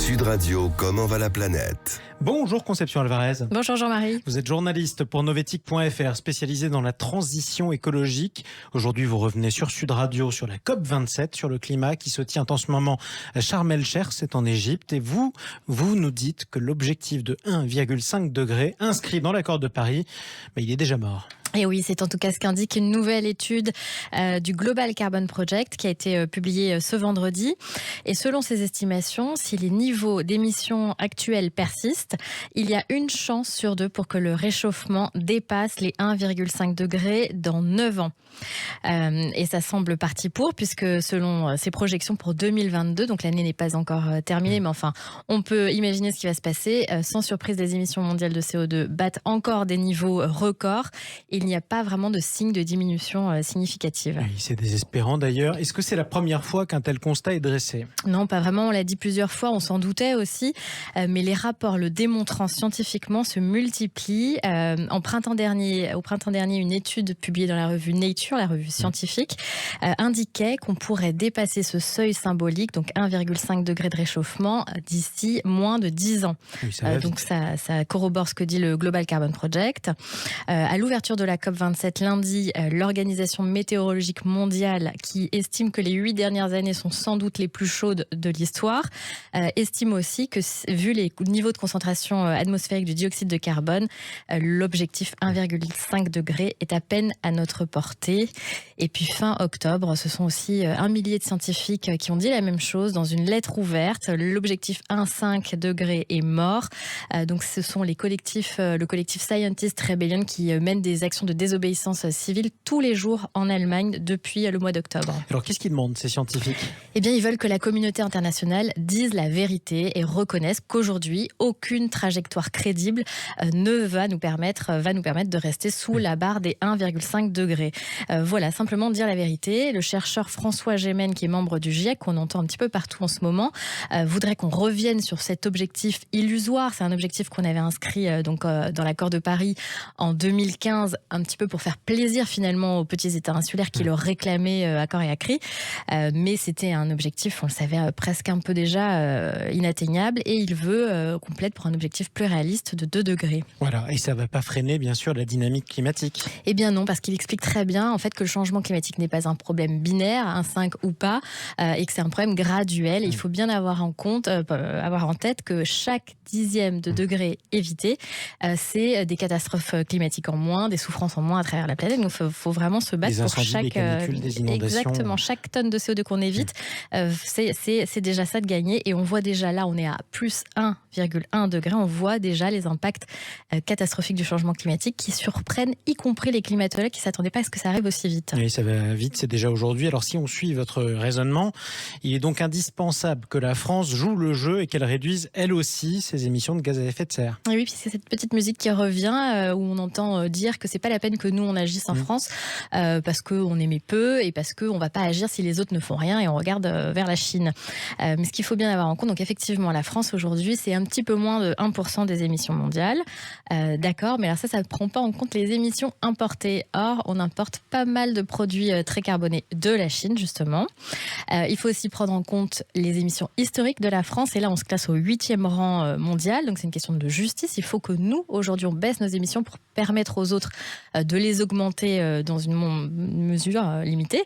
Sud Radio, comment va la planète? Bonjour Conception Alvarez. Bonjour Jean-Marie. Vous êtes journaliste pour Novetic.fr, spécialisé dans la transition écologique. Aujourd'hui, vous revenez sur Sud Radio sur la COP27, sur le climat qui se tient en ce moment à Sharm el-Sheikh, c'est en Égypte. Et vous nous dites que l'objectif de 1,5 degré inscrit dans l'accord de Paris, il est déjà mort. Et oui, c'est en tout cas ce qu'indique une nouvelle étude du Global Carbon Project qui a été publiée ce vendredi. Et selon ces estimations, si les niveaux d'émissions actuels persistent, il y a une chance sur deux pour que le réchauffement dépasse les 1,5 degrés dans 9 ans. Et ça semble parti pour, puisque selon ces projections pour 2022, donc l'année n'est pas encore terminée, mais enfin, on peut imaginer ce qui va se passer. Sans surprise, les émissions mondiales de CO2 battent encore des niveaux records. Il n'y a pas vraiment de signe de diminution significative. Oui, c'est désespérant d'ailleurs. Est-ce que c'est la première fois qu'un tel constat est dressé ? Non, pas vraiment. On l'a dit plusieurs fois, on s'en doutait aussi. Mais les rapports le démontrant scientifiquement se multiplient. Au printemps dernier, une étude publiée dans la revue Nature, la revue scientifique, indiquait qu'on pourrait dépasser ce seuil symbolique, donc 1,5 degré de réchauffement, d'ici moins de 10 ans. Oui, donc ça corrobore ce que dit le Global Carbon Project. À l'ouverture de la COP27 lundi, l'Organisation météorologique mondiale, qui estime que les 8 dernières années sont sans doute les plus chaudes de l'histoire, estime aussi que, vu les niveaux de concentration atmosphérique du dioxyde de carbone, l'objectif 1,5 degré est à peine à notre portée. Et puis fin octobre, ce sont aussi 1 millier de scientifiques qui ont dit la même chose dans une lettre ouverte. L'objectif 1,5 degré est mort. Donc ce sont le collectif Scientist Rebellion qui mène des actions de désobéissance civile tous les jours en Allemagne depuis le mois d'octobre. Alors qu'est-ce qu'ils demandent, ces scientifiques ? Eh bien, ils veulent que la communauté internationale dise la vérité et reconnaisse qu'aujourd'hui, aucune trajectoire crédible va nous permettre de rester sous la barre des 1,5 degrés. Voilà, simplement dire la vérité. Le chercheur François Gémen, qui est membre du GIEC, qu'on entend un petit peu partout en ce moment, voudrait qu'on revienne sur cet objectif illusoire. C'est un objectif qu'on avait inscrit dans l'accord de Paris en 2015, un petit peu pour faire plaisir finalement aux petits États insulaires qui le réclamaient à corps et à cri. Mais c'était un objectif, on le savait presque un peu déjà, inatteignable. Et il veut qu'on plaide pour un objectif plus réaliste de 2 degrés. Voilà, et ça ne va pas freiner bien sûr la dynamique climatique. Eh bien non, parce qu'il explique très bien en fait que le changement climatique n'est pas un problème binaire, 1,5 ou pas, et que c'est un problème graduel. Et il faut bien avoir en tête que chaque dixième de degré évité, c'est des catastrophes climatiques en moins, des souffrances en moins à travers la planète. Donc il faut vraiment se battre pour chaque... Des canicules, des inondations. Exactement, chaque tonne de CO2 qu'on évite, c'est déjà ça de gagner. Et on voit déjà là, on est à plus 1,1 degré, on voit déjà les impacts catastrophiques du changement climatique qui surprennent, y compris les climatologues qui ne s'attendaient pas à ce que ça arrive aussi vite. Oui, ça va vite, c'est déjà aujourd'hui. Alors si on suit votre raisonnement, il est donc indispensable que la France joue le jeu et qu'elle réduise elle aussi ses émissions de gaz à effet de serre. Oui, puis c'est cette petite musique qui revient où on entend dire que c'est pas la peine que nous on agisse en France parce qu'on émet peu et parce qu'on va pas agir si les autres ne font rien et on regarde vers la Chine. Mais ce qu'il faut bien avoir en compte, donc effectivement la France aujourd'hui c'est un petit peu moins de 1% des émissions mondiales, d'accord, mais alors ça ne prend pas en compte les émissions importées. Or, on importe pas mal de produits très carbonés de la Chine justement. Il faut aussi prendre en compte les émissions historiques de la France et là on se classe au 8e rang mondial, donc c'est une question de justice. Il faut que nous aujourd'hui on baisse nos émissions pour permettre aux autres de les augmenter dans une mesure limitée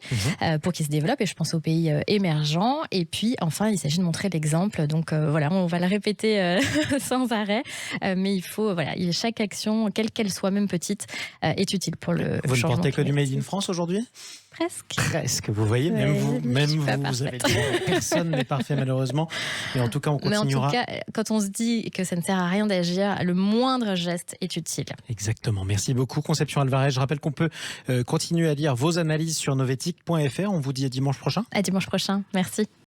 pour qu'ils se développent, et je pense aux pays émergents. Et puis enfin il s'agit de montrer l'exemple, donc voilà, on va le répéter sans arrêt, mais il faut, voilà, chaque action, quelle qu'elle soit, même petite, est utile pour le Vous ne changement portez que du climatique. Made in France aujourd'hui ? Presque. Vous voyez, même vous parfaite. avez dit personne n'est parfait malheureusement. Mais en tout cas, on continuera. Mais en tout cas, quand on se dit que ça ne sert à rien d'agir, le moindre geste est utile. Exactement. Merci beaucoup, Conception Alvarez. Je rappelle qu'on peut continuer à lire vos analyses sur novetic.fr. On vous dit à dimanche prochain. À dimanche prochain. Merci.